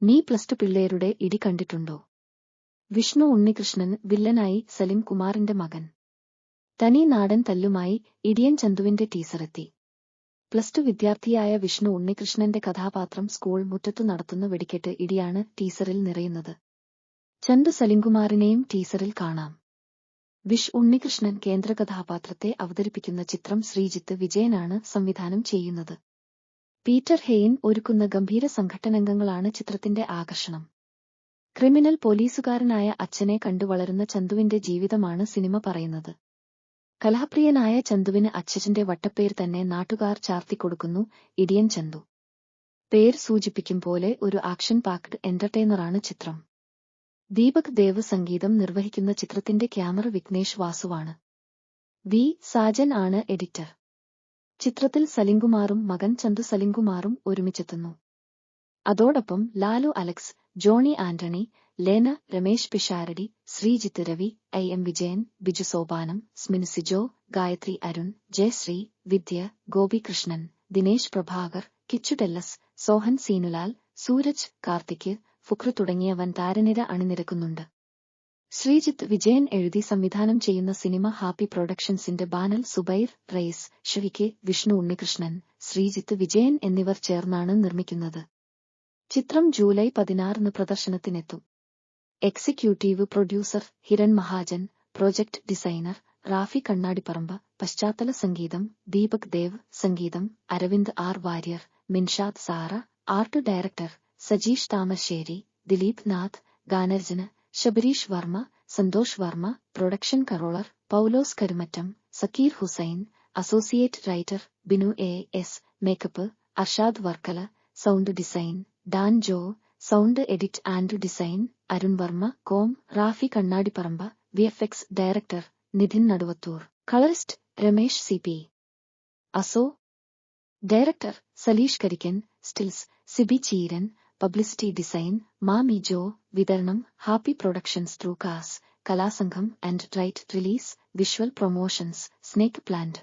നീ +2 പിള്ളേരുടെ ഇടി കണ്ടിട്ടുണ്ടോ? വിഷ്ണു ഉണ്ണികൃഷ്ണൻ വില്ലനായി സലിം കുമാറിന്റെ മകൻ. തനി നാടൻ തല്ലുമായി ഇടിയൻ ചന്തുവിന്റെ ടീസറെത്തി. +2 വിദ്യാർത്ഥിയായ വിഷ്ണു ഉണ്ണികൃഷ്ണന്റെ കഥാപാത്രം സ്കൂൾ മുറ്റത്തു നടത്തുന്ന വെടിക്കെട്ട് ഇടിയാണ് ടീസറിൽ നിറയുന്നത്. ചന്തു സലിംകുമാറിനെയും ടീസറിൽ കാണാം. വിഷ് ഉണ്ണികൃഷ്ണൻ കേന്ദ്ര കഥാപാത്രത്തെ അവതരിപ്പിക്കുന്ന ചിത്രം ശ്രീജിത്ത് വിജയനാണ് സംവിധാനം ചെയ്യുന്നത്. പീറ്റർ ഹെയിൻ ഒരുക്കുന്ന ഗംഭീര സംഘട്ടനങ്ങളാണ് ചിത്രത്തിന്റെ ആകർഷണം. ക്രിമിനൽ പോലീസുകാരനായ അച്ഛനെ കണ്ടു വളരുന്ന ചന്തുവിന്റെ ജീവിതമാണ് സിനിമ പറയുന്നത്. കലഹപ്രിയനായ ചന്തുവിന് അച്ഛന്റെ വട്ടപ്പേർ തന്നെ നാട്ടുകാർ ചാർത്തിക്കൊടുക്കുന്നു, ഇടിയൻ ചന്തു. പേര് സൂചിപ്പിക്കും പോലെ ഒരു ആക്ഷൻ പാക്ഡ് എന്റർടൈനറാണ് ചിത്രം. ദീപക് ദേവ് സംഗീതം നിർവഹിക്കുന്ന ചിത്രത്തിന്റെ ക്യാമറ വിഘ്നേഷ് വാസുവാണ്. വി. സാജൻ ആണ് എഡിറ്റർ. ചിത്രത്തിൽ സലിംകുമാറും മകൻ ചന്തു സലിംകുമാറും ഒരുമിച്ചെത്തുന്നു. അതോടൊപ്പം Lalu Alex, Johny Antony, Lena, Ramesh Pisharody, Sreejith Ravi, IM Vijayan, Biju Sopanam, Smin Sijo, Gayathri Arun, Jayasree, Vidya, Gopikrishnan, Dinesh Prabhakar, Kichu Tellas, Sohan Seenulal, Sooraj, Karthik, Fukru തുടങ്ങിയ വൻ താരനിര അണിനിരക്കുന്നുണ്ട്. ശ്രീജിത്ത് വിജയൻ എഴുതി സംവിധാനം ചെയ്യുന്ന സിനിമ ഹാപ്പി പ്രൊഡക്ഷൻസിന്റെ ബാനൽ സുബൈർ, റയീസ്, ഷഫീഖ്, വിഷ്ണു ഉണ്ണികൃഷ്ണൻ, ശ്രീജിത്ത് വിജയൻ എന്നിവർ ചേർന്നാണ് നിർമ്മിക്കുന്നത്. ചിത്രം ജൂലൈ 16 പ്രദർശനത്തിനെത്തും. Executive producer Hiran Mahajan, project designer Rafi Kannadiparamba, പശ്ചാത്തല സംഗീതം ദീപക് ദേവ്, സംഗീതം Aravind R Warrier, Minshad Sara, art director Sajeesh Thamarassery, Dileep Nath, ഗാനരചന Shabareesh Varma, Santhosh Varma, production controller Paulose Karumattam, Zakir Hussain, associate writer Binu AS, makeup Arshad Varkala, sound design Dan Jo, sound edit and design Arun Varma, Rafi Kannadiparamba, VFX director Nidhin Naduvathur, colourist Ramesh CP, അസോ director Saleesh Karikkan, stills Sibi Cheeran, publicity design Mami Jo, വിതരണം happy productions through Kaas, Kalasangham and right release visual promotions snake plant.